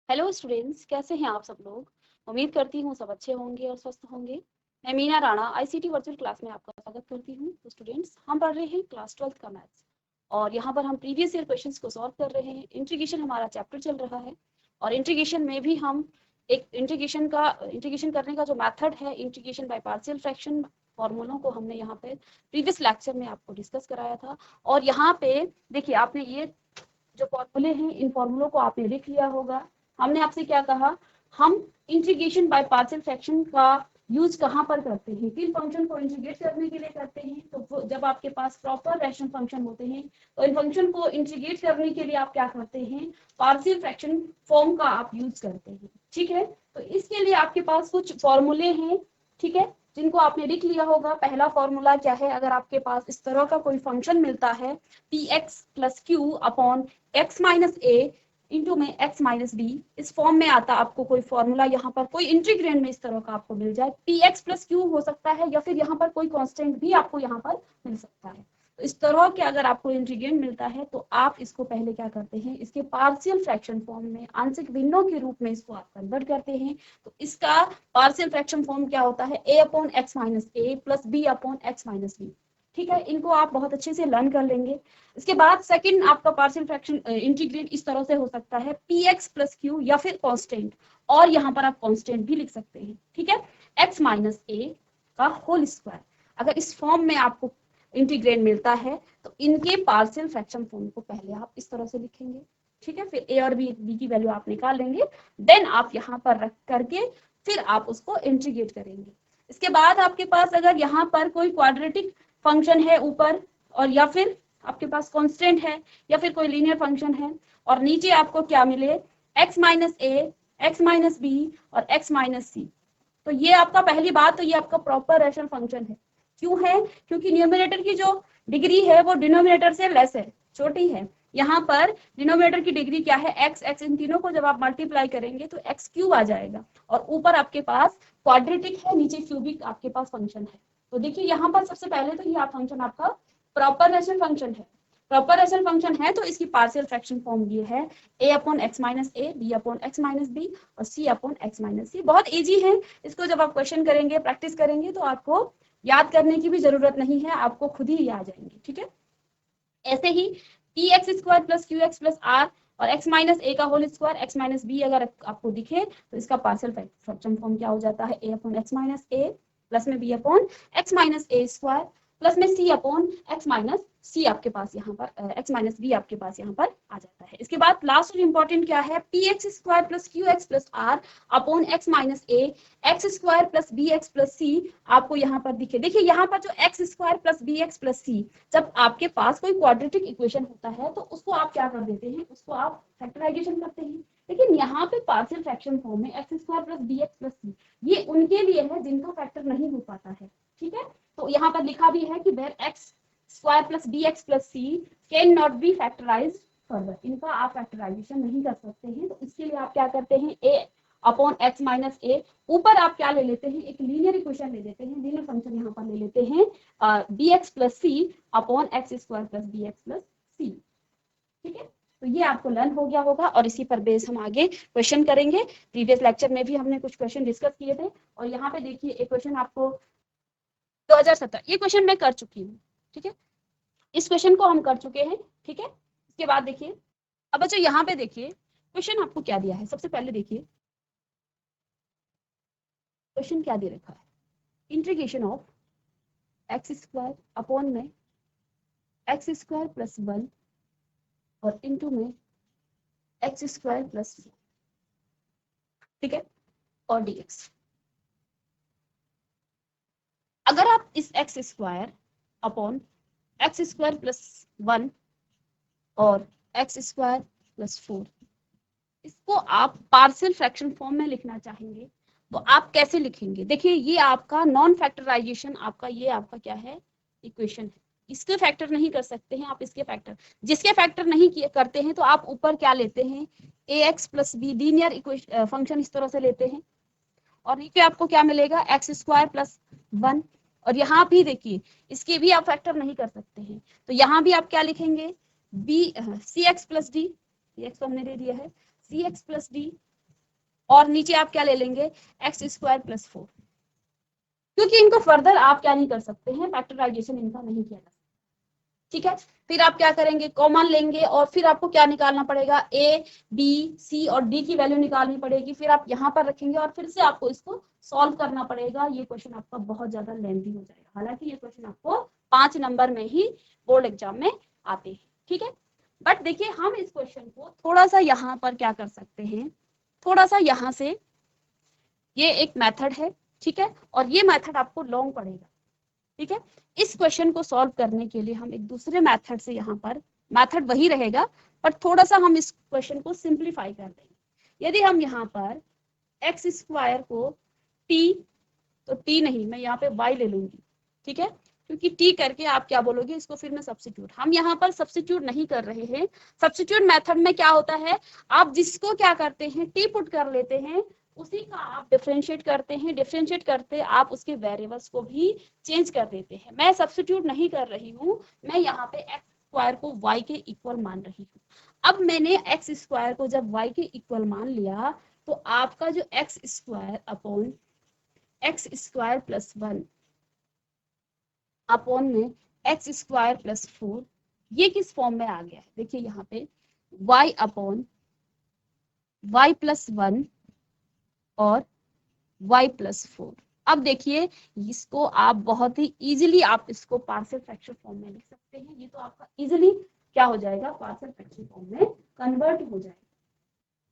Hello students, कैसे हैं आप सब लोग। उम्मीद करती हूँ सब अच्छे होंगे और स्वस्थ होंगे। मैं Meena Rana ICT virtual class में आपका स्वागत करती हूँ। तो स्टूडेंट्स, हम पढ़ रहे हैं क्लास 12th का मैथ्स और यहाँ पर हम प्रीवियस ईयर क्वेश्चंस को सॉल्व कर रहे हैं। इंटीग्रेशन हमारा चैप्टर चल रहा है और इंटीग्रेशन में भी हम एक इंटीग्रेशन करने का जो मैथड है, इंटीग्रेशन बाय पार्शियल फ्रैक्शन, फॉर्मूलों को हमने यहाँ पे प्रीवियस लेक्चर में आपको डिस्कस कराया था। और यहाँ पे देखिए, आपने ये जो फॉर्मूले हैं, इन फॉर्मूलों को आपने लिख लिया होगा। हमने आपसे क्या कहा, हम इंटीग्रेशन बाय पार्शियल फ्रैक्शन का यूज कहाँ पर करते हैं, किन फंक्शन को इंटीग्रेट करने के लिए करते हैं। तो जब आपके पास प्रॉपर रैशनल फंक्शन होते हैं तो इन फंक्शन को इंटीग्रेट करने के लिए आप क्या करते हैं, पार्शियल फ्रैक्शन फॉर्म का आप यूज करते हैं। ठीक है, तो इसके लिए आपके पास कुछ फॉर्मूले हैं, ठीक है, जिनको आपने लिख लिया होगा। पहला फॉर्मूला क्या है, अगर आपके पास इस तरह का कोई फंक्शन मिलता है px plus q upon x minus a into में x माइनस बी, इस फॉर्म में आता आपको कोई फॉर्मूला, यहाँ पर कोई इंटीग्रेंड में इस तरह का आपको मिल जाए, px प्लस क्यू हो सकता है या फिर यहाँ पर कोई कांस्टेंट भी आपको यहाँ पर मिल सकता है। तो इस तरह के अगर आपको इंटीग्रेंड मिलता है तो आप इसको पहले क्या करते हैं, इसके पार्शियल फ्रैक्शन फॉर्म में, आंशिक भिन्नों के रूप में इसको आप कन्वर्ट करते हैं। तो इसका पार्शियल फ्रैक्शन फॉर्म क्या होता है, a upon x minus a plus b upon x minus b. ठीक है, इनको आप बहुत अच्छे से लर्न कर लेंगे। इसके बाद सेकंड आपका पार्शियल फ्रैक्शन इंटीग्रेट इस तरह से हो सकता है, px प्लस क्यू या फिर कांस्टेंट, और यहाँ पर आप कांस्टेंट भी लिख सकते हैं। ठीक है, x माइनस ए का होल स्क्वायर, अगर इस फॉर्म में आपको इंटीग्रेट मिलता है तो इनके पार्शियल फ्रैक्शन फॉर्म को पहले आप इस तरह से लिखेंगे। ठीक है, फिर a और b की वैल्यू आप निकाल लेंगे, देन आप यहाँ पर रख करके फिर आप उसको इंटीग्रेट करेंगे। इसके बाद आपके पास अगर यहाँ पर कोई क्वाड्रेटिक फंक्शन है ऊपर, और या फिर आपके पास कांस्टेंट है या फिर कोई लीनियर फंक्शन है, और नीचे आपको क्या मिले, x minus a, x minus b और x माइनस सी, तो ये आपका पहली बात, तो ये आपका प्रॉपर रैशनल फंक्शन है। क्यों है, क्योंकि न्यूमरेटर की जो डिग्री है वो डिनोमिनेटर से लेस है, छोटी है। यहाँ पर डिनोमिनेटर की डिग्री क्या है, x, x, इन तीनों को जब आप मल्टीप्लाई करेंगे तो x क्यूब आ जाएगा, और ऊपर आपके पास क्वाड्रेटिक है, नीचे क्यूबिक आपके पास फंक्शन है। तो देखिए यहाँ पर सबसे पहले तो ये फंक्शन आपका प्रॉपर रैशनल फंक्शन है। प्रॉपर रैशनल फंक्शन है तो इसकी पार्शियल फ्रैक्शन फॉर्म ये है, a upon x minus a, b upon x minus b और c upon x minus c. बहुत इजी है, इसको जब आप क्वेश्चन करेंगे, प्रैक्टिस करेंगे तो आपको याद करने की भी जरूरत नहीं है, आपको खुद ही आ जाएंगे। ठीक है, ऐसे ही p x square plus q x plus r और x माइनस ए का whole square, x minus b अगर आपको दिखे तो इसका पार्शियल फ्रैक्शन फॉर्म क्या हो जाता है, a upon x minus a plus में b अपॉन एक्स माइनस ए स्क्वायर प्लस में c अपॉन एक्स माइनस सी, आपके पास यहाँ पर एक्स माइनस बी आपके पास यहाँ पर आ जाता है। इसके बाद लास्ट और इंपॉर्टेंट क्या है, p x square plus q x plus r upon x minus a x square plus b x plus c आपको यहाँ पर दिखे। देखिए यहाँ पर जो x square plus b x plus c, जब आपके पास कोई क्वाड्रेटिक इक्वेशन होता है तो उसको आप क्या कर देते हैं, उसको आप फैक्टराइजेशन करते हैं। लेकिन यहाँ पे पार्शियल फ्रैक्शन फॉर्म में x square plus b x plus c, ये उनके लिए है जिनका फैक्टर नहीं हो पाता है। ठीक है, तो यहाँ पर लिखा भी है कि where x square plus b x plus c can not be factorise further, इनका आप फैक्टराइजेशन नहीं कर सकते हैं। तो इसके लिए आप क्या करते हैं, ए अपॉन एक्स माइनस ए, ऊपर आप क्या ले लेते हैं, एक लीनियर इक्वेशन ले लेते हैं, लीनियर फंक्शन यहाँ पर ले लेते हैं b x plus c upon x square plus b x plus c. ठीक है, तो ये आपको लर्न हो गया होगा और इसी पर बेस हम आगे क्वेश्चन करेंगे। प्रीवियस लेक्चर में भी हमने कुछ क्वेश्चन डिस्कस किए थे, और यहाँ पे देखिए एक क्वेश्चन आपको 2017, ये क्वेश्चन मैं कर चुकी हूँ। ठीक है, इस क्वेश्चन को हम कर चुके हैं। ठीक है, इसके बाद देखिए, अब बच्चों यहाँ पे देखिए क्वेश्चन आपको क्या दिया है। सबसे पहले देखिए क्वेश्चन क्या दे रखा है, integration of x square upon में एक्स स्क्वायर प्लस 1 और इनटू में एक्स स्क्वायर प्लस 4, ठीक है, और dx। अगर आप इस x square upon x square plus 1 और एक्स स्क्वायर प्लस 4, इसको आप पार्शियल फ्रैक्शन फॉर्म में लिखना चाहेंगे तो आप कैसे लिखेंगे। देखिए ये आपका नॉन फैक्टराइजेशन, आपका ये आपका क्या है, इक्वेशन है, इसके फैक्टर नहीं कर सकते हैं आप, इसके फैक्टर, जिसके फैक्टर नहीं किए करते हैं तो आप ऊपर क्या लेते हैं, a x plus b, linear equation function इस तरह से लेते हैं, और नीचे आपको क्या मिलेगा, एक्स स्क्वायर प्लस 1। और यहाँ भी देखिए इसके भी आप फैक्टर नहीं कर सकते हैं, तो यहाँ भी आप क्या लिखेंगे, b c x plus d, x तो हमने दे दिया है, सी एक्स प्लस डी और नीचे आप क्या ले लेंगे, एक्स स्क्वायर प्लस 4, क्योंकि इनको फर्दर आप क्या नहीं कर सकते हैं, फैक्टराइजेशन इनका नहीं किया जा सकता। ठीक है, फिर आप क्या करेंगे, कॉमन लेंगे और फिर आपको क्या निकालना पड़ेगा, ए बी सी और डी की वैल्यू निकालनी पड़ेगी, फिर आप यहाँ पर रखेंगे और फिर से आपको इसको सॉल्व करना पड़ेगा। ये क्वेश्चन आपका बहुत ज्यादा लेंथी हो जाएगा, हालांकि ये क्वेश्चन आपको 5 नंबर में ही बोर्ड एग्जाम में आते हैं। ठीक है, बट देखिए हम इस क्वेश्चन को थोड़ा सा यहाँ पर क्या कर सकते हैं, थोड़ा सा यहाँ से, ये एक मेथड है, ठीक है, और ये मेथड आपको लॉन्ग पड़ेगा। ठीक है, इस क्वेश्चन को सॉल्व करने के लिए हम एक दूसरे मेथड से, यहाँ पर मेथड वही रहेगा पर थोड़ा सा हम इस क्वेश्चन को सिंप्लीफाई कर देंगे। यदि हम यहाँ पर एक्स स्क्वायर को टी, तो टी नहीं, मैं यहाँ पे वाई ले लूंगी। ठीक है, क्योंकि टी करके आप क्या बोलोगे, इसको फिर मैं सब्स्टिट्यूट, हम यहाँ पर सब्स्टिट्यूट नहीं कर रहे हैं। सब्स्टिट्यूट मेथड में क्या होता है, आप जिसको क्या करते हैं, टी पुट कर लेते हैं, उसी का आप डिफरेंशिएट करते हैं, डिफरेंशिएट करते आप उसके वेरिएबल्स को भी चेंज कर देते हैं। मैं सब्स्टिट्यूट नहीं कर रही हूँ, मैं यहाँ पे एक्स स्क्वायर को वाई के इक्वल मान रही हूँ। अब मैंने एक्स स्क्वायर को जब वाई के इक्वल मान लिया, तो आपका जो x square upon x square plus 1 upon में एक्स स्क्वायर प्लस 4, ये किस फॉर्म में आ गया है, देखिए यहाँ पे y अपॉन वाई प्लस 1 और y प्लस 4। अब देखिए इसको आप बहुत ही इजीली आप इसको पार्शियल फ्रैक्शन फॉर्म में लिख सकते हैं। ये तो आपका इजीली क्या हो जाएगा, पार्शियल फ्रैक्शन फॉर्म में कन्वर्ट हो जाएगा।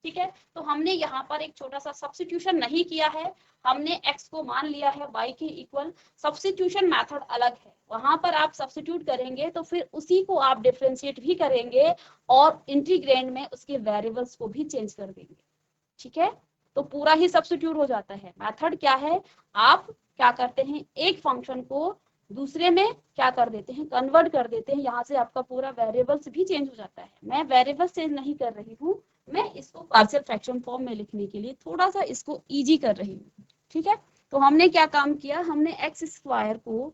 ठीक है, तो हमने यहाँ पर एक छोटा सा सब्स्टिट्यूशन नहीं किया है, हमने x को मान लिया है y के इक्वल। सब्स्टिट्यूशन मेथड अलग है, वहां पर आप सब्स्टिट्यूट करेंगे तो फिर उसी को आप डिफरेंशिएट भी करेंगे और इंटीग्रेंड में उसके वेरिएबल्स को भी चेंज कर देंगे। ठीक है, तो पूरा ही सब्स्टिट्यूट हो जाता है। मेथड क्या है, आप क्या करते हैं, एक फंक्शन को दूसरे में क्या कर देते हैं, कन्वर्ट कर देते हैं, यहाँ से आपका पूरा वेरिएबल्स भी चेंज हो जाता है। मैं वेरिएबल्स चेंज नहीं कर रही हूँ, मैं इसको पार्शियल फ्रैक्शन फॉर्म में लिखने के लिए थोड़ा सा इसको इजी कर रही हूँ। ठीक है, तो हमने क्या काम किया, हमने एक्स स्क्वायर को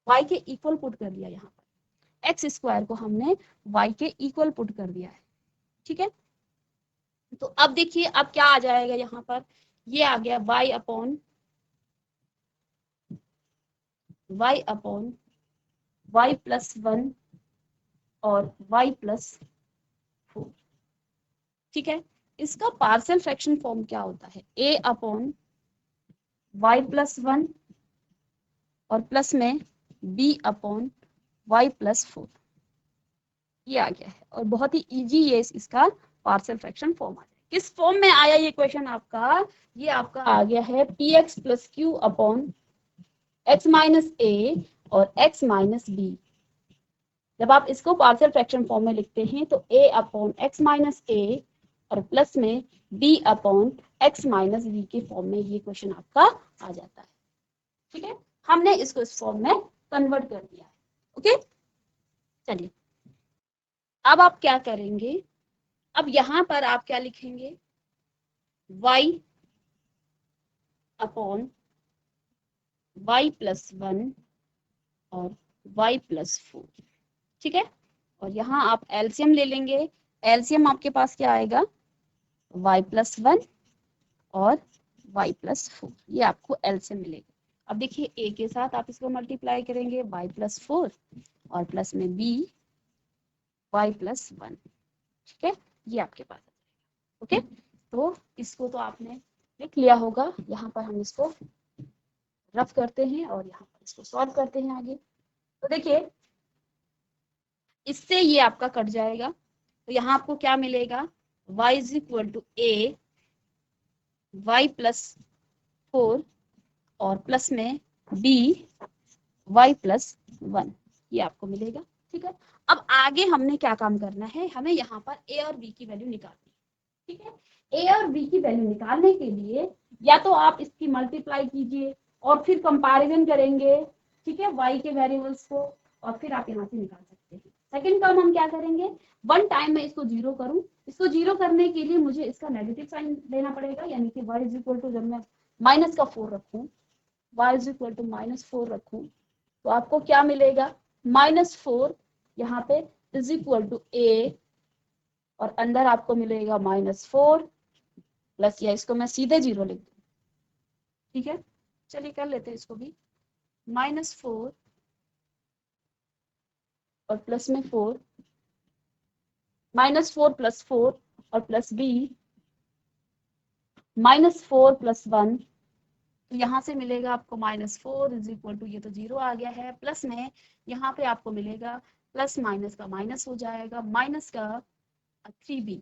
वाई के इक्वल पुट कर दिया, यहाँ पर एक्स स्क्वायर को हमने वाई के इक्वल पुट कर दिया है। ठीक है, तो अब देखिए अब क्या आ जाएगा, यहाँ पर ये आ गया y अपॉन वाई प्लस 1 और y प्लस 4। ठीक है, इसका पार्शियल फ्रैक्शन फॉर्म क्या होता है, a अपॉन वाई प्लस 1 और प्लस में b अपॉन वाई प्लस 4, ये आ गया है। और बहुत ही इजी ये इसका पार्शियल फ्रैक्शन फॉर्म आ गया। किस फॉर्म में आया ये क्वेश्चन आपका, ये आपका आ गया है px plus q upon x minus a और x माइनस बी। जब आप इसको पार्शियल फ्रैक्शन फॉर्म में लिखते हैं तो a upon x minus a और प्लस में b upon x minus b के फॉर्म में ये क्वेश्चन आपका आ जाता है। ठीक है, हमने इसको इस फॉर्म में कन्वर्ट कर दिया है। ओके, चलिए अब आप क्या करेंगे, अब यहाँ पर आप क्या लिखेंगे, y अपॉन वाई प्लस 1 और y प्लस 4। ठीक है, और यहाँ आप एलसीएम ले लेंगे, एलसीएम आपके पास क्या आएगा, y प्लस 1 और y प्लस 4, ये आपको एलसीएम मिलेगा। अब देखिए a के साथ आप इसको मल्टीप्लाई करेंगे y प्लस 4 और प्लस में b y प्लस 1। ठीक है, ये आपके पास है। ओके, तो इसको तो आपने लिख लिया होगा, यहाँ पर हम इसको रफ करते हैं और यहाँ पर इसको सॉल्व करते हैं आगे। तो देखिए इससे ये आपका कट जाएगा, तो यहाँ आपको क्या मिलेगा, y is equal to a y plus 4 और प्लस में b y प्लस 1, ये आपको मिलेगा। ठीक है, अब आगे हमने क्या काम करना है, हमें यहाँ पर a और b की वैल्यू निकालनी है। ठीक है, a और b की वैल्यू निकालने के लिए या तो आप इसकी मल्टीप्लाई कीजिए और फिर कंपैरिजन करेंगे, ठीक है, y के वेरिएबल्स को, और फिर आप यहाँ से निकाल सकते हैं। सेकंड टर्म हम क्या करेंगे, वन टाइम में इसको जीरो करूं, इसको जीरो करने के लिए मुझे इसका नेगेटिव साइन लेना पड़ेगा, यानी कि y इज इक्वल टू, जब मैं माइनस का 4 रखूं, y इज इक्वल टू -4 रखूं, तो आपको क्या मिलेगा, -4 यहाँ पे इज इक्वल टू a और अंदर आपको मिलेगा -4 प्लस, या इसको मैं सीधे 0 लिख दूँ, ठीक है। चलिए कर लेते हैं इसको भी, -4 और प्लस में 4, -4 + 4 और प्लस b, -4 + 1, तो यहाँ से मिलेगा आपको -4 = ये तो 0 आ गया है, प्लस में यहाँ पे आपको मिलेगा प्लस माइनस का माइनस हो जाएगा, माइनस का 3b,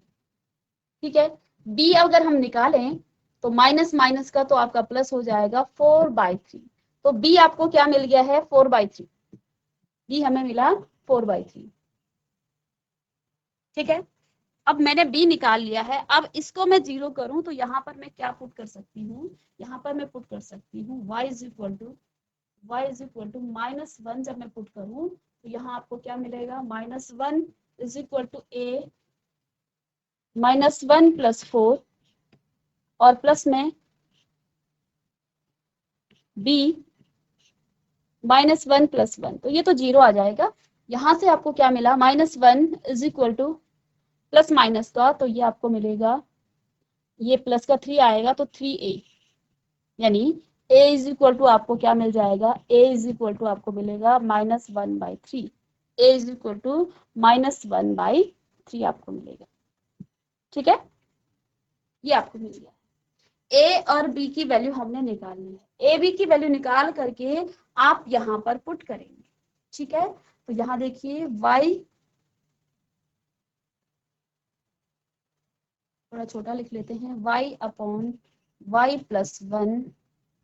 ठीक है। b अगर हम निकालें तो माइनस माइनस का तो आपका प्लस हो जाएगा 4/3, तो b आपको क्या मिल गया है 4/3, b हमें मिला 4/3, ठीक है। अब मैंने b निकाल लिया है, अब इसको मैं 0 करूं तो यहाँ पर मैं क्या पुट कर सकती हूँ, यहाँ पर मैं पुट कर सकती हूँ y = -1, जब मैं पुट करूं तो यहाँ आपको क्या मिलेगा, -1 = a, -1 + 4 और प्लस में b -1 + 1, तो ये तो 0 आ जाएगा। यहाँ से आपको क्या मिला, -1 = प्लस माइनस का, तो ये आपको मिलेगा, ये प्लस का 3 आएगा तो 3a, यानी a = आपको क्या मिल जाएगा, a = आपको मिलेगा -1/3, a = -1/3 आपको मिलेगा, ठीक है। ये आपको मिल गया, a और b की वैल्यू हमने निकालनी है, a b की वैल्यू निकाल करके आप यहाँ पर पुट करेंगे, ठीक है। तो यहाँ देखिए y, थोड़ा छोटा लिख लेते हैं, y/y + 1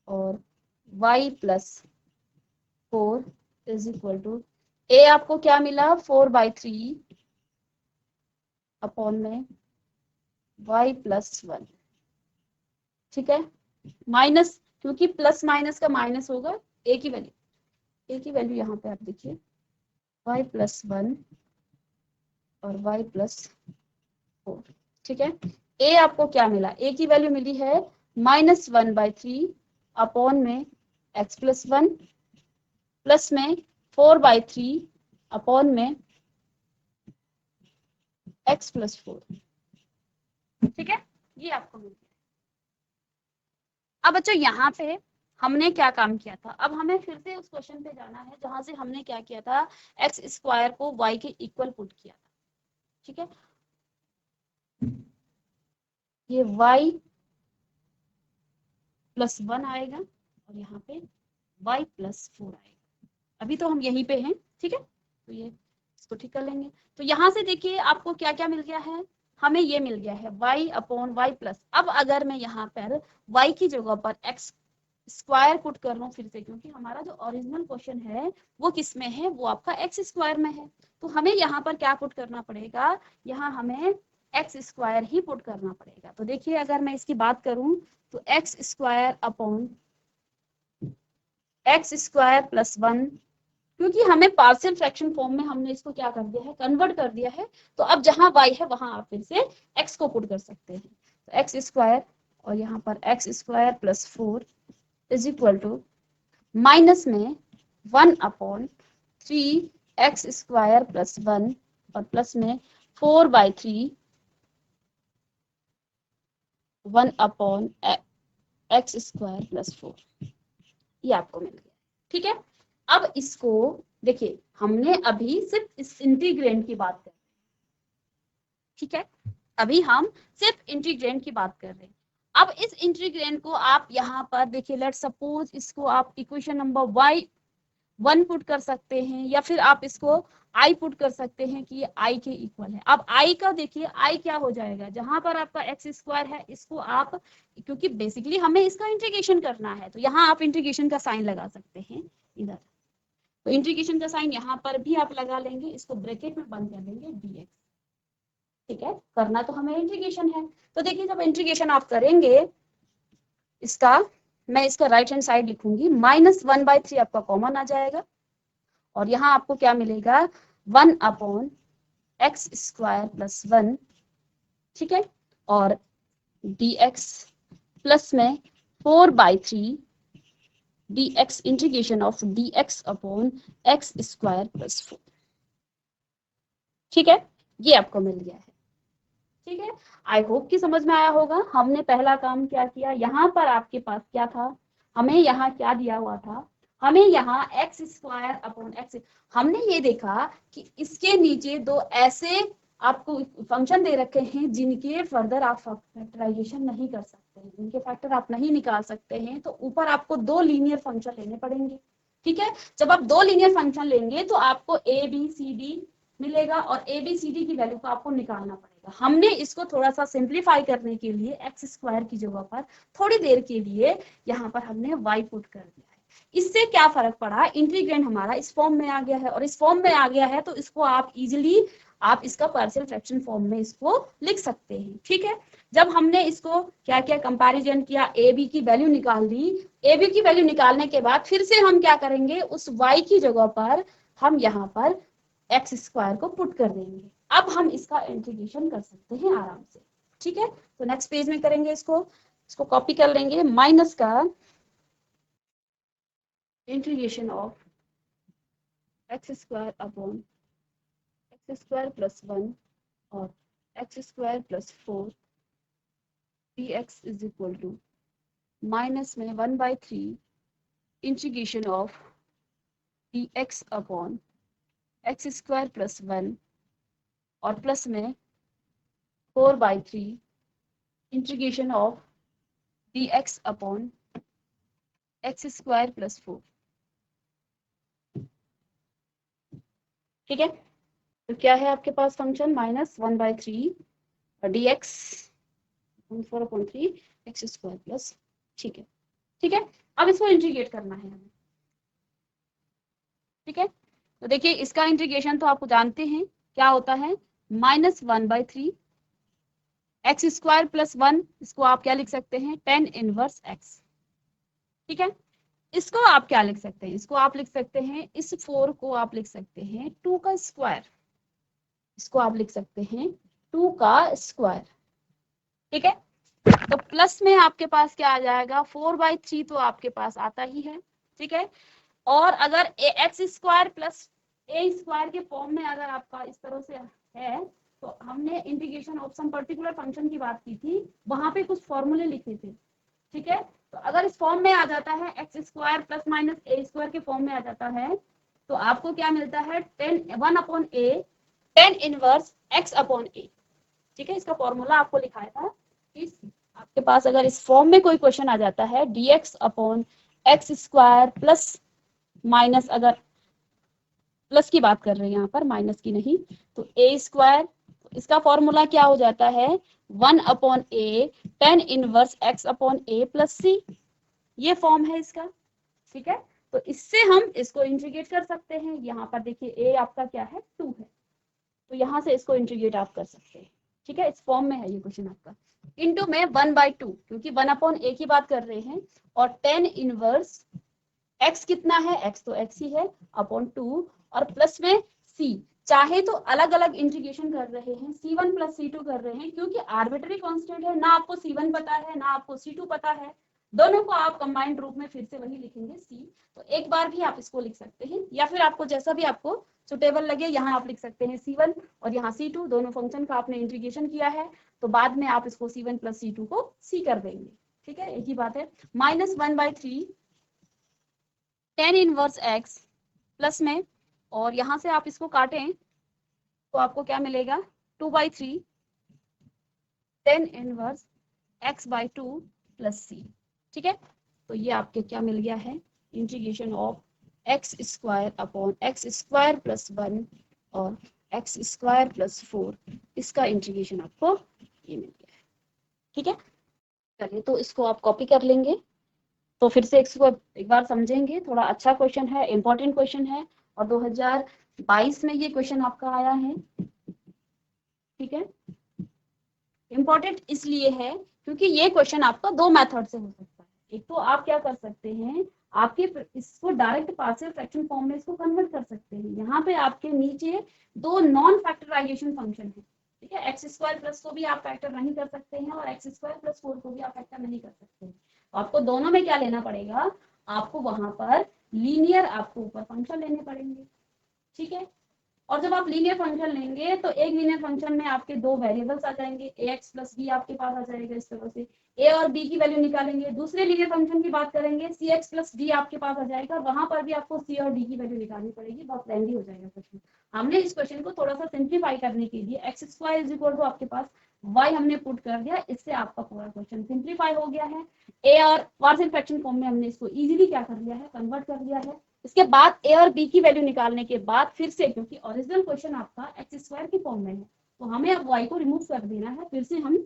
और y + 4 = a आपको क्या मिला 4/3 अपॉन में y + 1, ठीक है। माइनस, क्योंकि प्लस माइनस का माइनस होगा, a की वैल्यू यहाँ पे आप देखिए y + 1 और y + 4, ठीक है। a आपको क्या मिला, a की वैल्यू मिली है -1/3 अपॉन में x + 1 प्लस में 4/3 अपॉन में x + 4, ठीक है। ये आपको मिल गया। अब बच्चों यहाँ पे हमने क्या काम किया था, अब हमें फिर से उस क्वेश्चन पे जाना है जहां से हमने क्या किया था, x² को y के इक्वल पुट किया था, ठीक है। ये y + 1 आएगा और यहाँ पे y + 4 आएगा, अभी तो हम यहीं पे हैं, ठीक है। तो ये इसको ठीक कर लेंगे, तो यहाँ से देखिए आपको क्या क्या मिल गया है, हमें ये मिल गया है y/y प्लस, अब अगर मैं यहाँ पर y की जगह पर x² पुट कर रहा हूँ फिर से, क्योंकि हमारा जो ओरिजिनल क्वेश्चन है वो किस में है, वो आपका x² में है, तो हमें यहाँ पर क्या पुट करना पड़ेगा, यहाँ हमें x² ही पुट करना पड़ेगा। तो देखिए अगर मैं इसकी बात करूं तो x² अपॉन x² + 1, क्योंकि हमें पार्शियल फ्रैक्शन फॉर्म में हमने इसको क्या कर दिया है, कन्वर्ट कर दिया है, तो अब जहां y है वहां आप फिर से x को पुट कर सकते हैं, तो x² और यहाँ पर x² + 4 = माइनस में 1/3 x² + 1 और प्लस में 4/3 1/x² + 4, ये आपको मिल गया, ठीक है। अब इसको देखिए, हमने अभी सिर्फ इस इंटीग्रेंड की बात कर रहे हैं, ठीक है, अभी हम सिर्फ इंटीग्रेंड की बात कर रहे हैं। अब इस इंटीग्रेंड को आप यहाँ पर देखिए, लेट्स सपोज इसको आप इक्वेशन नंबर y1 पुट कर सकते हैं, या फिर आप इसको i पुट कर सकते हैं कि ये i के इक्वल है। अब i का देखिए, i क्या हो जाएगा, जहां पर आपका x² है, इसको आप, क्योंकि बेसिकली हमें इसका इंटीग्रेशन करना है, तो यहाँ आप इंटीग्रेशन का साइन लगा सकते हैं इधर, तो इंटीग्रेशन का साइन यहाँ पर भी आप लगा लेंगे, इसको ब्रैकेट में बंद कर देंगे dx, ठीक है। करना तो हमें इंटीग्रेशन है, तो देखिए जब इंटीग्रेशन आप करेंगे इसका, मैं इसका राइट हैंड साइड लिखूंगी, -1/3 आपका कॉमन आ जाएगा और यहाँ आपको क्या मिलेगा 1/x² + 1, ठीक है, और dx प्लस में 4/3 dx integration of dx upon x² + 4, ठीक है, ये आपको मिल गया है। ठीक है, आई होप कि समझ में आया होगा। हमने पहला काम क्या किया, यहाँ पर आपके पास क्या था, हमें यहाँ क्या दिया हुआ था, हमें यहाँ एक्स स्क्वायर अपॉन एक्स, हमने ये देखा कि इसके नीचे दो ऐसे आपको फंक्शन दे रखे हैं जिनके फर्दर आप फैक्टराइजेशन नहीं कर सकते हैं, जिनके फैक्टर आप नहीं निकाल सकते हैं, तो ऊपर आपको दो लीनियर फंक्शन लेने पड़ेंगे। ठीक है, जब आप दो लीनियर फंक्शन लेंगे तो आपको ए बी सी डी मिलेगा और ए बी सी डी की वैल्यू को आपको निकालना पड़ेगा। हमने इसको थोड़ा सा सिंप्लीफाई करने के लिए एक्स स्क्वायर की जगह पर थोड़ी देर के लिए यहाँ पर हमने वाई पुट कर दिया है। इससे क्या फर्क पड़ा, इंटीग्रेंड हमारा इस फॉर्म में आ गया है, और इस फॉर्म में आ गया है तो इसको आप इजिली आप इसका पार्शियल फ्रैक्शन फॉर्म में इसको लिख सकते हैं। ठीक है, जब हमने इसको क्या क्या कंपैरिजन किया, ए बी की वैल्यू निकाल ली, ए बी की वैल्यू निकालने के बाद फिर से हम क्या करेंगे, उस y की जगह पर हम यहाँ पर एक्स स्क्वायर को पुट कर देंगे। अब हम इसका इंटीग्रेशन कर सकते हैं आराम से। ठीक है, तो नेक्स्ट पेज में करेंगे, इसको कॉपी कर लेंगे, माइनस का integration of x square upon x square plus 1 और x square plus 4 d x is equal to minus में 1/3 integration of d x upon x square plus 1 और प्लस में 4/3 integration of d x upon x square plus 4। ठीक है, तो क्या है आपके पास function, minus 1/3 d x 4/3 x square plus. ठीक है, ठीक है, अब इसको इंटीग्रेट करना है हमें। ठीक है, तो देखिए इसका इंटीग्रेशन तो आपको जानते हैं क्या होता है, माइनस 1/3 एक्स स्क्वायर प्लस 1, इसको आप क्या लिख सकते हैं, tan इनवर्स एक्स। ठीक है, इसको आप क्या लिख सकते हैं, इसको आप लिख सकते हैं, इस 4 को आप लिख सकते हैं 2 का स्क्वायर, इसको आप लिख सकते हैं 2 का स्क्वायर। ठीक है, तो प्लस में आपके पास क्या आ जाएगा, 4/3 तो आपके पास आता ही है। ठीक है, और अगर x square plus a square के फॉर्म में अगर आपका इस तरह से है, तो हमने integration of some particular function की बात की थी, वहां पे कुछ फॉर्मूले लिखे थे। ठीक है, तो अगर इस फॉर्म में आ जाता है, एक्स स्क्वायर प्लस माइनस ए स्क्वायर के फॉर्म में आ जाता है, तो आपको क्या मिलता है, 1/a tan inverse x upon a. ठीक है, इसका फॉर्मूला आपको लिखाया था। इस आपके पास अगर इस फॉर्म में कोई क्वेश्चन आ जाता है, dx upon x square plus minus, अगर प्लस की बात कर रहे हैं यहाँ पर, माइनस की नहीं, तो ए स्क्वायर, इसका फॉर्मूला क्या हो जाता है, 1/a tan inverse x upon a plus c, ये फॉर्म है इसका। ठीक है, तो इससे हम इसको इंटीग्रेट कर सकते हैं। यहाँ पर देखिए a आपका क्या है, 2 है, तो यहाँ से इसको इंटीग्रेट आप कर सकते हैं। ठीक है, इस फॉर्म में है ये क्वेश्चन आपका, इनटू में 1/2, क्योंकि 1/a की बात कर रहे हैं, और tan इनवर्स x कितना है, x तो x ही है, अपॉन 2, और प्लस में c, चाहे तो अलग अलग इंटीग्रेशन कर रहे हैं, c1 प्लस c2 कर रहे हैं, क्योंकि आर्बिट्री कांस्टेंट है, ना आपको c1 पता है ना आपको c2 पता है, दोनों को आप कंबाइंड रूप में फिर से वही लिखेंगे c, तो एक बार भी आप इसको लिख सकते हैं, या फिर आपको जैसा भी आपको सुटेबल लगे, यहाँ आप लिख सकते हैं c1 और यहाँ c2, दोनों फंक्शन का आपने इंटीग्रेशन किया है, तो बाद में आप इसको c1 प्लस c2 को c कर देंगे। ठीक है, एक ही बात है, minus 1/3 tan inverse x plus में, और यहाँ से आप इसको काटें तो आपको क्या मिलेगा, 2/3 tan inverse x/2 plus c। ठीक है, तो ये आपके क्या मिल गया है, integration of x square upon x square plus 1 और एक्स स्क्वायर प्लस 4, इसका इंटीग्रेशन आपको ये मिल गया है। ठीक है, चलिए तो इसको आप कॉपी कर लेंगे, तो फिर से इसको एक बार समझेंगे, थोड़ा अच्छा क्वेश्चन है, इंपॉर्टेंट क्वेश्चन है, और 2022 में ये क्वेश्चन आपका आया है। ठीक है, इंपॉर्टेंट इसलिए है क्योंकि ये क्वेश्चन आपका दो मेथड से हो सकता है। एक तो आप क्या कर सकते हैं, आपके इसको डायरेक्ट पार्शियल फ्रैक्शन फॉर्म में इसको कन्वर्ट कर सकते हैं। यहाँ पे आपके नीचे दो नॉन फैक्टराइजेशन फंक्शन है। ठीक है, एक्स स्क्वायर प्लस को भी आप फैक्टर नहीं कर सकते हैं, और एक्स स्क्वायर प्लस 4 को भी आप फैक्टर नहीं कर सकते हैं। आपको दोनों में क्या लेना पड़ेगा, आपको वहां पर लीनियर आपको ऊपर फंक्शन लेने पड़ेंगे। ठीक है, और जब आप लीनियर फंक्शन लेंगे तो एक लीनियर फंक्शन में आपके दो वेरिएबल्स आ जाएंगे, ax प्लस b आपके पास आ जाएगा। इस तरह से a और b की वैल्यू निकालेंगे। दूसरे लीनियर फंक्शन की बात करेंगे, cx प्लस d आपके पास आ जाएगा। वहां पर भी आपको c और d की वैल्यू निकालनी पड़ेगी, बहुत लेंथी हो जाएगा क्वेश्चन। हमने इस क्वेश्चन को थोड़ा सा सिंप्लीफाई करने के लिए x square is equal to आपके पास y हमने पुट कर दिया, इससे आपका पूरा क्वेश्चन सिंप्लीफाई हो गया है। a और पार्शियल फ्रैक्शन फॉर्म में हमने इसको इजीली क्या कर लिया है, कन्वर्ट कर लिया है। इसके बाद a और b की वैल्यू निकालने के बाद फिर से, क्योंकि ओरिजिनल क्वेश्चन आपका एक्स स्क्वायर की फॉर्म में है, तो हमें अब y को रिमूव कर देना है। फिर से हम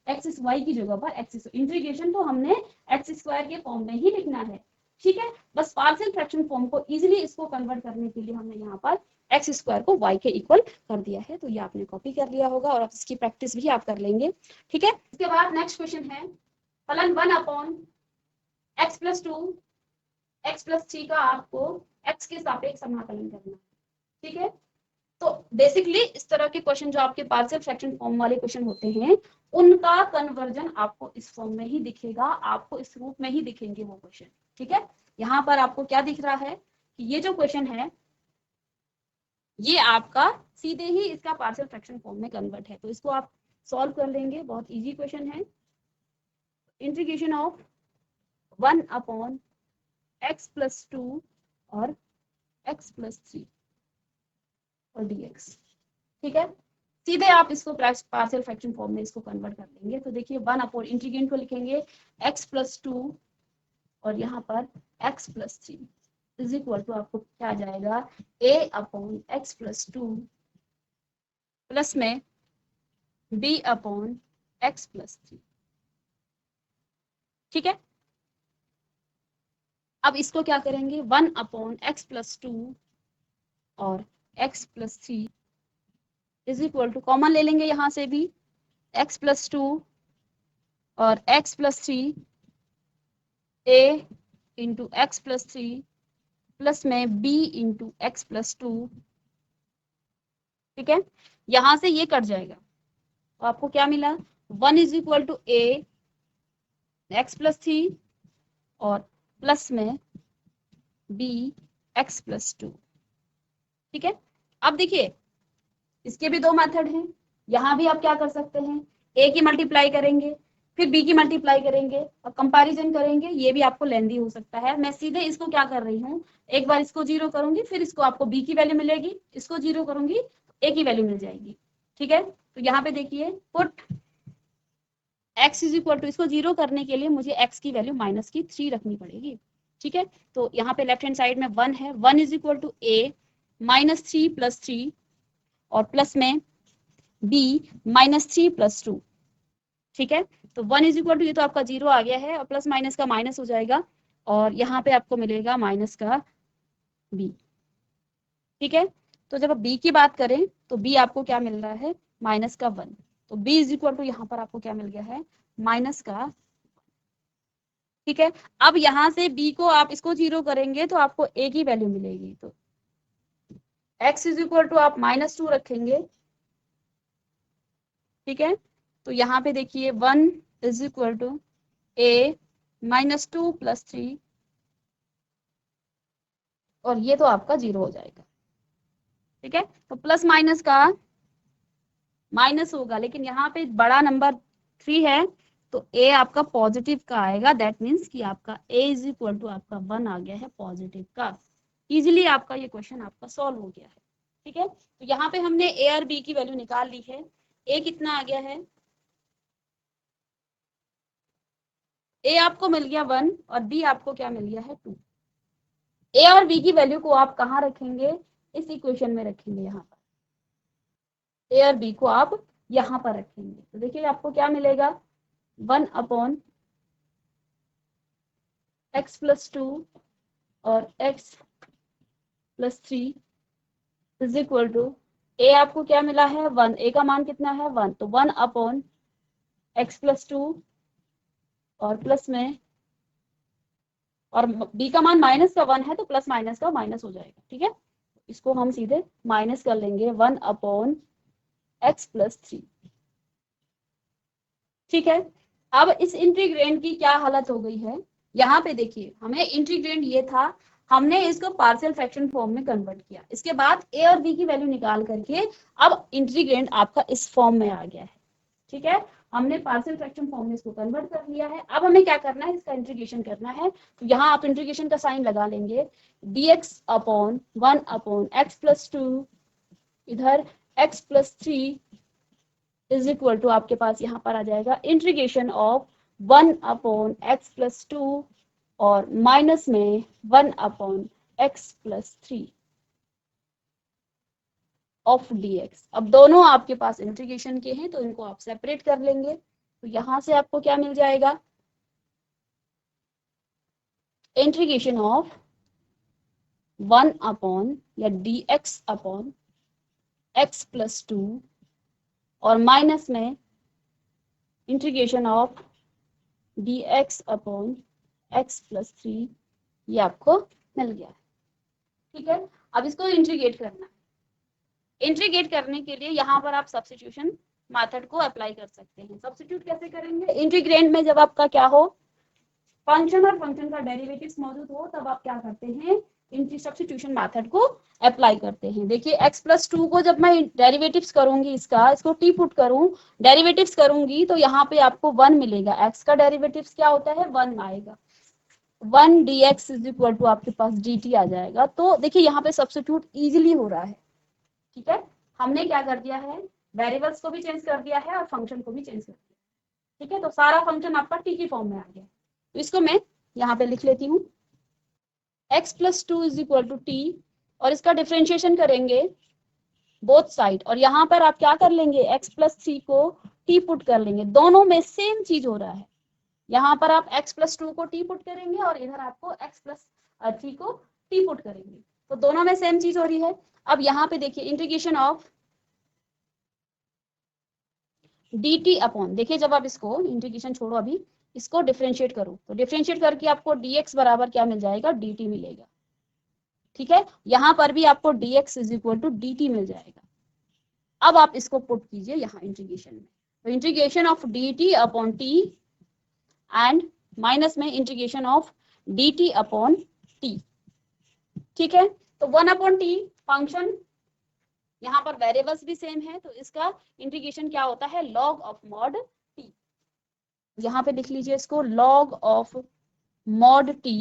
एक्स y की जगह पर एक्स, इंटीग्रेशन तो हमने एक्स स्क्वायर के फॉर्म में ही लिखना है, ठीक है। बस पार्शियल फ्रैक्शन फॉर्म को इजीली इसको कन्वर्ट करने के लिए हमने यहाँ पर एक्स स्क्वायर को y के इक्वल कर दिया है। तो ये आपने कॉपी कर लिया होगा और इसकी प्रैक्टिस भी आप कर लेंगे, ठीक है। इसके बाद नेक्स्ट क्वेश्चन है फलन 1/x प्लस 2 x प्लस 3 का आपको x के सापेक्ष समाकलन करना है, ठीक है। तो बेसिकली इस तरह के क्वेश्चन जो आपके पार्शियल फ्रैक्शन फॉर्म वाले क्वेश्चन होते हैं, उनका कन्वर्जन आपको इस फॉर्म में ही दिखेगा, आपको इस रूप में ही दिखेंगे वो क्वेश्चन, ठीक है। यहाँ पर आपको क्या दिख रहा है कि ये जो क्वेश्चन है ये आपका सीधे ही इसका पार्शियल फ्रैक्शन फॉर्म में कन्वर्ट है। तो इसको आप सॉल्व कर लेंगे, बहुत इजी क्वेश्चन है। इंटीग्रेशन ऑफ 1/x प्लस 2 और x प्लस 3 और dx, ठीक है। सीधे आप इसको पार्शियल फ्रैक्शन फॉर्म में इसको कन्वर्ट कर लेंगे। तो देखिए 1 इंटीग्रेंड को लिखेंगे x प्लस 2 और यहाँ पर x plus 3 is equal to आपको क्या आ जाएगा, a/x प्लस 2 प्लस में b/x प्लस 3, ठीक है। अब इसको क्या करेंगे, 1/x प्लस 2 और x plus 3 is equal to common ले लेंगे यहाँ से भी, x प्लस 2 और x plus 3 a into x plus 3 plus में b इंटू एक्स प्लस 2, ठीक है। यहां से ये कट जाएगा तो आपको क्या मिला, 1 is equal to a x plus 3 और प्लस में b एक्स प्लस 2, ठीक है। अब देखिए इसके भी दो मेथड हैं, यहाँ भी आप क्या कर सकते हैं, a की मल्टीप्लाई करेंगे फिर b की मल्टीप्लाई करेंगे और कंपैरिजन करेंगे, ये भी आपको लेंदी हो सकता है। मैं सीधे इसको क्या कर रही हूँ, एक बार इसको 0 करूंगी फिर इसको आपको b की वैल्यू मिलेगी, इसको 0 करूंगी a की वैल्यू मिल जाएगी, ठीक है। तो यहाँ पे देखिए put x is equal to, इसको 0 करने के लिए मुझे x की वैल्यू -3 रखनी पड़ेगी, ठीक है। तो यहाँ पे लेफ्ट हैंड साइड में 1 है, 1 is equal to a -3 plus 3 और प्लस में b -3 प्लस 2, ठीक है। तो 1 इज इक्वल टू, ये तो आपका 0 आ गया है और प्लस माइनस का माइनस हो जाएगा और यहाँ पे आपको मिलेगा माइनस का b, ठीक है। तो जब आप b की बात करें तो b आपको क्या मिल रहा है, माइनस का 1, तो b इज इक्वल टू यहाँ पर आपको क्या मिल गया है, माइनस का, ठीक है। अब यहाँ से b को आप इसको 0 करेंगे तो आपको a की वैल्यू मिलेगी, तो x इज इक्वल टू आप -2 रखेंगे, ठीक है। तो यहाँ पे देखिए 1 is equal to a -2 plus 3 और ये तो आपका 0 हो जाएगा, ठीक है। तो प्लस माइनस का माइनस होगा, लेकिन यहाँ पे बड़ा नंबर 3 है तो a आपका पॉजिटिव का आएगा, दैट मीन्स कि आपका a इज इक्वल टू आपका 1 आ गया है पॉजिटिव का। इजीली आपका ये क्वेश्चन आपका सॉल्व हो गया है, ठीक है। तो यहाँ पे हमने a और b की वैल्यू निकाल ली है। a कितना आ गया है, a आपको मिल गया 1 और b आपको क्या मिल गया है 2। a और b की वैल्यू को आप कहाँ रखेंगे, इस इक्वेशन में रखेंगे, यहाँ पर a और b को आप यहाँ पर रखेंगे। तो देखिए आपको क्या मिलेगा, 1/x प्लस 2 और x plus 3 is equal to a आपको क्या मिला है 1, a का मान कितना है 1, तो 1/x प्लस 2 और प्लस में, और b का मान माइनस का 1 है तो प्लस माइनस का माइनस हो जाएगा, ठीक है। इसको हम सीधे माइनस कर लेंगे 1/x प्लस 3, ठीक है। अब इस इंटीग्रेंड की क्या हालत हो गई है, यहाँ पे देखिए हमें इंटीग्रेंड ये था, हमने इसको पार्शियल फ्रैक्शन फॉर्म में कन्वर्ट किया। इसके बाद ए और बी की वैल्यू निकाल करके अब इंटीग्रेंड आपका इस फॉर्म में आ गया है। ठीक है, हमने पार्शियल फ्रैक्शन फॉर्म में इसको कन्वर्ट कर लिया है। अब हमें क्या करना है, इसका इंटीग्रेशन करना है। तो यहाँ आप इंटीग्रेशन का साइन लगा लेंगे, dx upon 1 upon x plus 2, इधर x plus 3 is equal to आपके पास यहाँ पर आ जाएगा integration of 1 upon x plus 2 और माइनस में 1 upon x plus 3 of dx। अब दोनों आपके पास इंटीग्रेशन के हैं तो इनको आप सेपरेट कर लेंगे। तो यहां से आपको क्या मिल जाएगा, इंटीग्रेशन ऑफ 1 अपॉन या dx अपॉन x प्लस 2 और माइनस में integration of dx upon x plus 3, ये आपको मिल गया है। ठीक है, अब इसको इंटीग्रेट करना है। इंटीग्रेट करने के लिए यहाँ पर आप सब्स्टिट्यूशन मेथड को अप्लाई कर सकते हैं। सब्स्टिट्यूट कैसे करेंगे, इंटीग्रेंड में जब आपका क्या हो, फंक्शन और फंक्शन का डेरिवेटिव्स मौजूद हो, तब आप क्या करते हैं, सब्स्टिट्यूशन मेथड को अप्लाई करते हैं। देखिए x प्लस 2 को जब मैं डेरिवेटिव्स करूंगी, इसको टी पुट करूं, डेरिवेटिव्स करूंगी तो यहाँ पे आपको 1 मिलेगा। x का डेरिवेटिव्स क्या होता है, 1 आएगा। 1 dx इज इक्वल टू आपके पास dt आ जाएगा। तो देखिए यहाँ पे सब्स्टिट्यूट इजीली हो रहा है। ठीक है, हमने क्या कर दिया है, वेरिएबल्स को भी चेंज कर दिया है और फंक्शन को भी चेंज कर दिया। ठीक है, तो सारा फंक्शन आपका टी की फॉर्म में आ गया। तो इसको मैं यहाँ पे लिख लेती हूँ, x plus 2 is equal to t, और इसका डिफरेंशिएशन करेंगे बोथ साइड, और यहाँ पर आप क्या कर लेंगे, x प्लस 3 को टी पुट कर लेंगे। दोनों में सेम चीज हो रहा है। यहाँ पर आप x प्लस 2 को टी पुट करेंगे और इधर आपको x प्लस 3 को टी पुट करेंगे, तो दोनों में सेम चीज हो रही है। अब यहाँ पे देखिए इंटीग्रेशन ऑफ dt अपॉन, देखिए जब आप इसको इंटीग्रेशन छोड़ो, अभी इसको डिफरेंशिएट करो, तो डिफरेंशिएट करके आपको dx बराबर क्या मिल जाएगा, dt मिलेगा। ठीक है, यहाँ पर भी आपको dx is equal to dt मिल जाएगा। अब आप इसको पुट कीजिए यहाँ इंटीग्रेशन में, तो integration of dt upon t and minus में integration of dt upon t। ठीक है, तो 1 अपॉन टी फंक्शन, यहाँ पर वेरिएबल्स भी सेम है, तो इसका इंटीग्रेशन क्या होता है, log ऑफ मॉड t। यहाँ पे लिख लीजिए इसको, log ऑफ मॉड t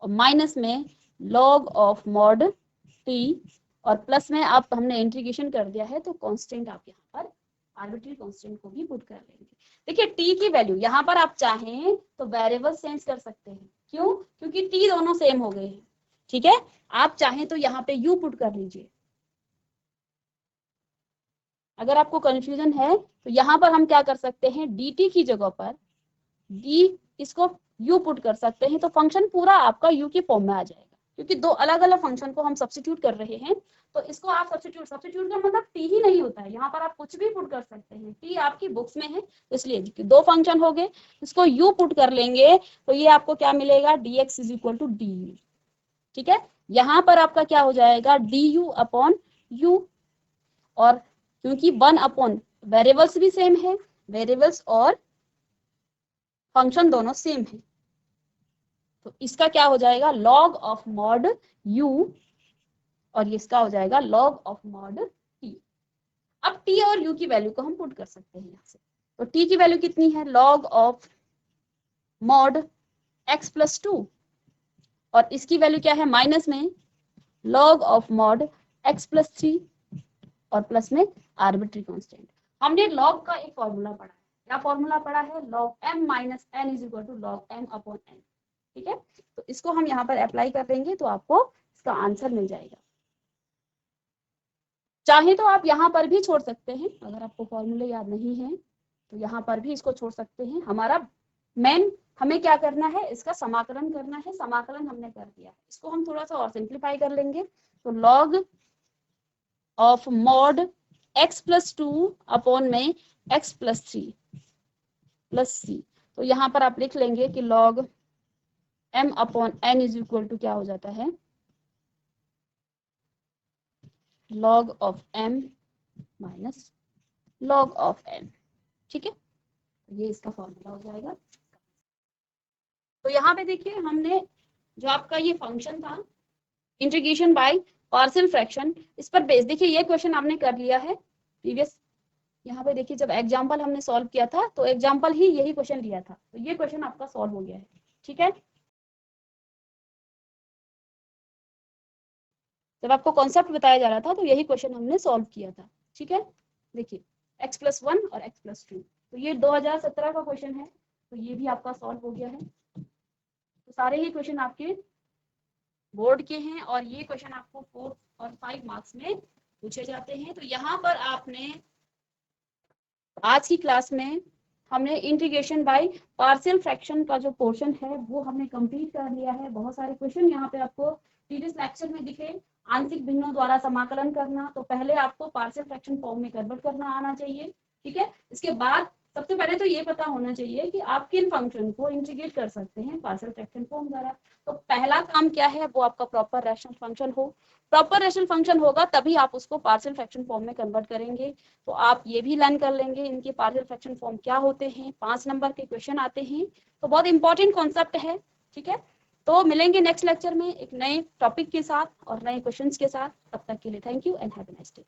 और माइनस में log ऑफ मॉड t, और प्लस में आप हमने इंटीग्रेशन कर दिया है तो कांस्टेंट आप यहाँ पर आर्बिट्री कांस्टेंट को भी पुट कर लेंगे। देखिए t की वैल्यू यहाँ पर आप चाहें तो वेरिएबल चेंज कर सकते हैं। क्यों, क्योंकि t दोनों सेम हो गए हैं। ठीक है, आप चाहें तो यहाँ पे u पुट कर लीजिए। अगर आपको कंफ्यूजन है तो यहाँ पर हम क्या कर सकते हैं, dt की जगह पर d इसको u पुट कर सकते हैं, तो फंक्शन पूरा आपका u की फॉर्म में आ जाएगा। क्योंकि दो अलग अलग फंक्शन को हम सब्स्टिट्यूट कर रहे हैं, तो इसको आप सब्स्टिट्यूट का मतलब t ही नहीं होता है, यहाँ पर आप कुछ भी पुट कर सकते हैं। t आपकी बुक्स में है, इसलिए दो फंक्शन हो गए, इसको u पुट कर लेंगे तो ये आपको क्या मिलेगा, dx is equal to du। ठीक है, यहाँ पर आपका क्या हो जाएगा, du अपॉन u, और क्योंकि 1 अपॉन वेरिएबल्स भी सेम है, वेरिएबल्स और फंक्शन दोनों सेम है, तो इसका क्या हो जाएगा, log ऑफ मॉड u, और इसका हो जाएगा log ऑफ मॉड t। अब t और u की वैल्यू को हम पुट कर सकते हैं यहाँ से। तो t की वैल्यू कितनी है, log of mod x plus 2, और इसकी वैल्यू क्या है, माइनस में log of mod x plus 3, और प्लस में आर्बिट्री कांस्टेंट। हमने log का एक फॉर्मूला पढ़ा है, क्या फॉर्मूला पढ़ा है, log m minus n is equal to log m upon n। ठीक है, तो इसको हम यहाँ पर अप्लाई कर देंगे तो आपको इसका आंसर मिल जाएगा। चाहे तो आप यहाँ पर भी छोड़ सकते हैं, अगर आपको फॉर्मूले याद नहीं है तो यहाँ पर भी इसको छोड़ सकते हैं। हमारा मेन, हमें क्या करना है, इसका समाकलन करना है। समाकलन हमने कर दिया, इसको हम थोड़ा सा और सिंप्लीफाई कर लेंगे। तो log of mod x plus 2 upon में x प्लस 3 प्लस c, तो यहाँ पर आप लिख लेंगे कि log m upon n is equal to क्या हो जाता है, log of m minus log of n। ठीक है, ये इसका फॉर्मूला हो जाएगा। तो यहाँ पे देखिए हमने जो आपका ये फंक्शन था इंटीग्रेशन बाय पार्शियल फ्रैक्शन, इस पर बेस देखिए ये क्वेश्चन आपने कर लिया है प्रीवियस, यहाँ पे देखिए जब एग्जाम्पल हमने सॉल्व किया था तो एग्जाम्पल ही यही क्वेश्चन लिया था, तो ये क्वेश्चन आपका सॉल्व हो गया है। ठीक है, जब आपको कॉन्सेप्ट बताया जा रहा था तो यही क्वेश्चन हमने सॉल्व किया था। ठीक है, देखिए x+1 और x+2, तो ये 2017 का क्वेश्चन है, तो ये भी आपका सॉल्व हो गया है। तो सारे ही क्वेश्चन आपके बोर्ड के हैं और ये क्वेश्चन आपको 4 और 5 मार्क्स में पूछे जाते हैं। तो यहाँ पर आपने आज की क्लास में हमने इंटीग्रेशन बाय पार्शियल फ्रैक्शन का जो पोर्शन है वो हमने कंप्लीट कर लिया है। बहुत सारे क्वेश्चन यहाँ पे आपको प्रीवियस लेक्चर में दिखे, आंशिक भिन्नों द्वारा समाकलन करना, तो पहले आपको पार्शियल फ्रैक्शन फॉर्म में कन्वर्ट करना आना चाहिए। ठीक है, इसके बाद सबसे पहले तो ये पता होना चाहिए कि आप किन फंक्शन को इंटीग्रेट कर सकते हैं पार्शियल फ्रैक्शन फॉर्म द्वारा। तो पहला काम क्या है, वो आपका प्रॉपर रैशनल फंक्शन हो, प्रॉपर रैशनल फंक्शन होगा तभी आप उसको पार्शियल फ्रैक्शन फॉर्म में कन्वर्ट करेंगे। तो आप ये भी लर्न कर लेंगे इनके पार्शियल फ्रैक्शन फॉर्म क्या होते हैं, 5 नंबर के क्वेश्चन आते हैं, तो बहुत इंपॉर्टेंट कॉन्सेप्ट है। ठीक है, तो मिलेंगे नेक्स्ट लेक्चर में एक नए टॉपिक के साथ और नए क्वेश्चंस के साथ। तब तक के लिए thank you and have a nice day.